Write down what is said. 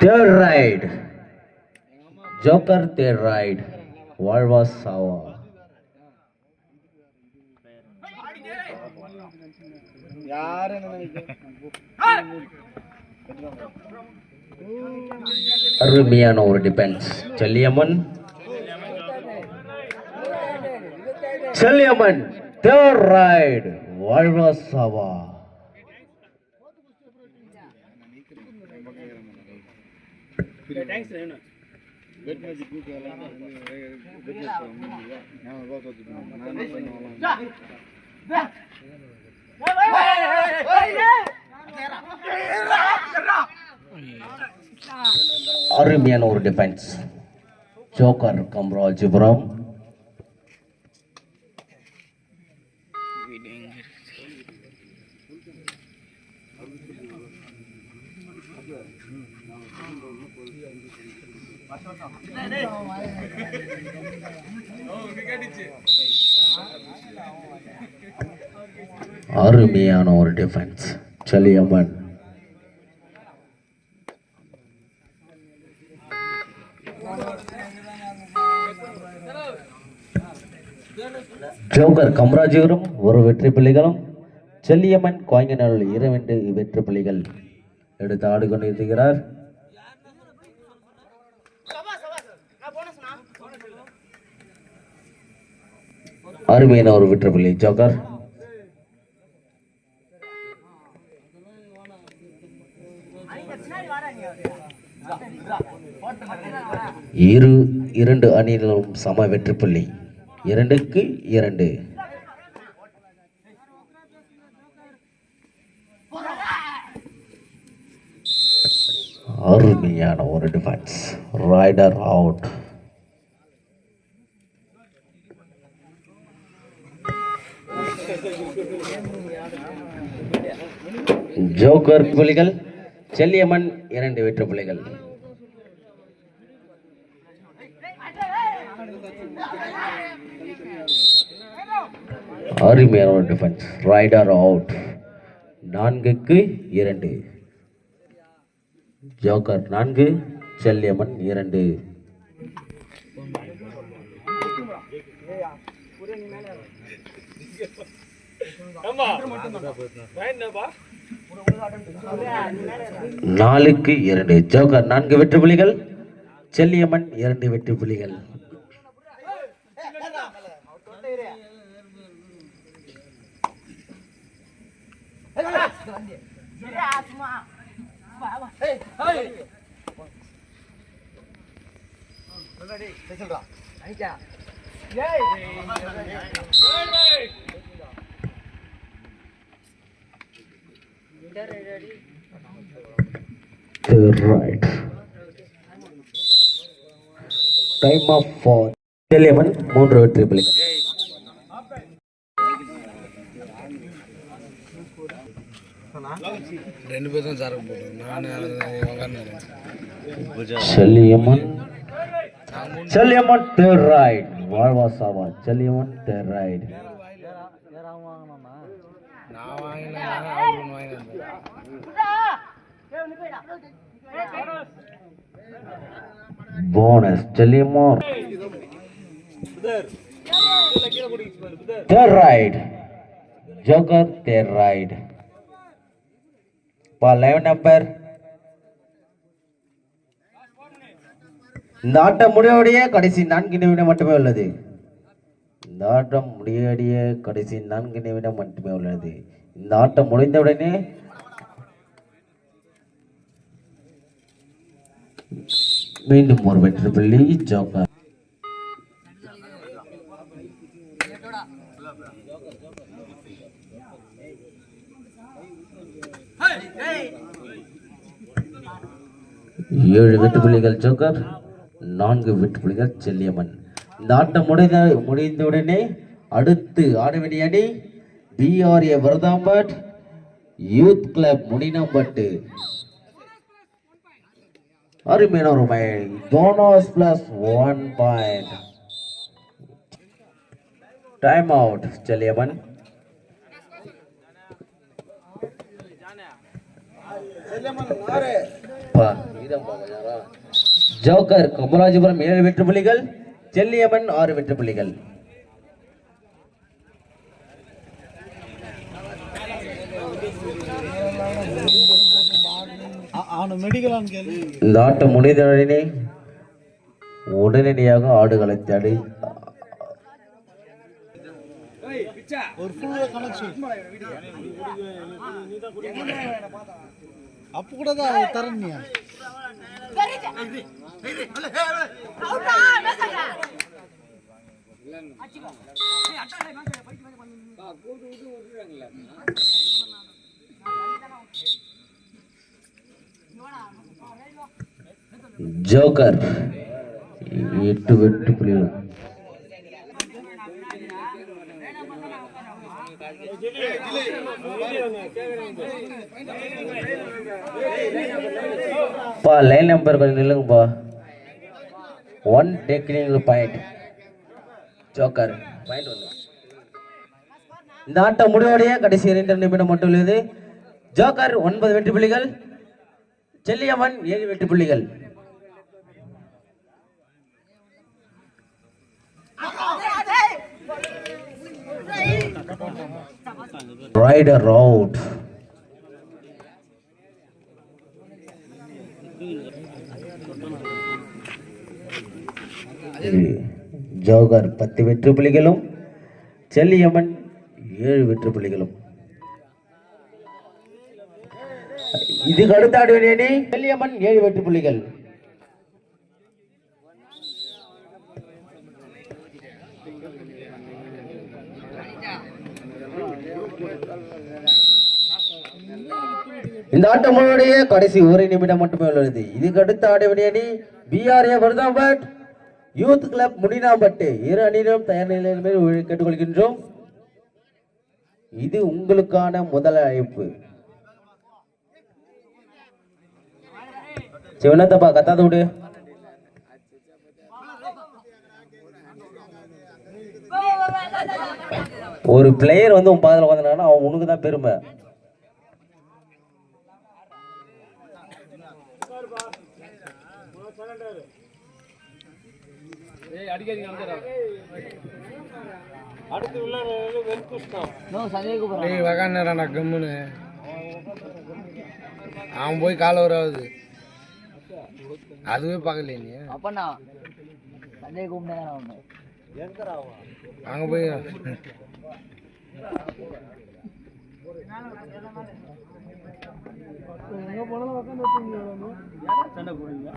Third ride. Joker third ride. Walva Sawa. அருமையான ஒரு defence. Selliyamman third ride. Walva Sawa. அருமையான ஒரு டிஃபென்ஸ். ஜோக்கர் கம்ராஜபுரம். அருமையான ஒரு டிஃபென்ஸ். செல்லியம்மன் ஜோக்கர் கம்ராஜபுரம் ஒரு வெற்றி புள்ளிகளும், செல்லியம்மன் கோயங்கநல்லூர் 2 வெற்றி புள்ளிகள் எடுத்து ஆடு கொண்டிருக்கிறார். அருமையான ஒரு வெற்றி புள்ளி ஜோக்கர். இரண்டு அணிகளும் சம வெற்றி புள்ளி, 2க்கு 2. அருமையான ஒரு டிஃபென்ஸ். Raider out. ஜோக்கர் புள்ளிகள், செல்லியம்மன் 2 வெற்றி புள்ளிகள். அருமையான ஒரு டிஃபென்ஸ். Raider out. 4க்கு 2. ஜோக்கர் 4, செல்லியம்மன் 2. நாலுக்கு 2. ஜோக்கர் 4 வெற்றி புள்ளிகள், செல்லியம்மன் 2 வெற்றி புள்ளிகள். Right. Time of for Selliyamman 3 வெற்றி புள்ளிகள். Selliyamman third ride. வாழ்வா சாவா. Selliyamman third ride. Bonus. Chaliamon third ride. Joker third ride. 11 number. இந்த ஆட்டம் முடிவடைய கடைசி 4 நிமிடம் மட்டுமே உள்ளது. இந்த ஆட்டம் முடிவடைய கடைசி 4 நிமிடம் மட்டுமே உள்ளது. இந்த ஆட்டம் முடிந்தவுடனே மீண்டும் ஒரு வெற்றி புள்ளி ஜோக்கர். ஏழு வெற்றி புள்ளிகள் ஜோக்கர், 4 வெற்றி புள்ளிகள் செல்லியம்மன். இந்த ஆட்டம் முடிந்தவுடனே அடுத்து ஆட வேண்டிய அணி BRA Varadampat youth club Muninampattu. அருமையான ஒரு மைல். Bonus plus 1 point. Time out Selliyamman. Joker Kamarajapuram 7 வெற்றி புள்ளிகள், செல்லியம்மன் 6 வெற்றி புள்ளிகள். இந்த ஆட்டம் முடிந்தவுடனே உடனடியாக ஆடுகளை தேடி ஜோக்கர் 8 வெற்றி புள்ளிகள். லைன் நம்பர் கொஞ்சம் நில்லுங்கப்பா. 1 டெக்னிக்கல் பாயிண்ட். Joker point 1. இந்த ஆட்டம் முடிவடைய கடைசி 2 நிமிடம் மட்டும் உள்ளது. ஜோக்கர் 9 வெற்றி புள்ளிகள், செல்லியம்மன் 7 வெற்றி புள்ளிகள். Rider out. ஜோகர் 10 வெற்றி புள்ளிகளும், செல்லியம்மன் 7 வெற்றி புள்ளிகளும். இதுக்கு அடுத்த ஆடுவது அணி செல்லியம்மன் 7 வெற்றி புள்ளிகள். இந்த ஆட்டமுடைய கடைசி 1 நிமிடம் மட்டுமே உள்ளது. இதுக்கு அடுத்த ஆடுவது அணி பிஆர்ஏ வருதாம்பட் யூத் கிளப் முடினாம்பட்டு. 2 அணியிலும் தயார் நிலையில் கேட்டுக்கொள்கின்றோம். இது உங்களுக்கான முதல் அழைப்பு. சிவனத்தப்பா கத்தாத விடு. ஒரு பிளேயர் வந்து உன் பாதல உட்காந்துனா அவன் உனக்கு தான் பெருமை. அவன் போய் கால வராது அதுவே பார்க்கல நீ அப்பண்ணா சண்டே கூப்பிட்டேன் அங்க போய் சண்டை போடுங்க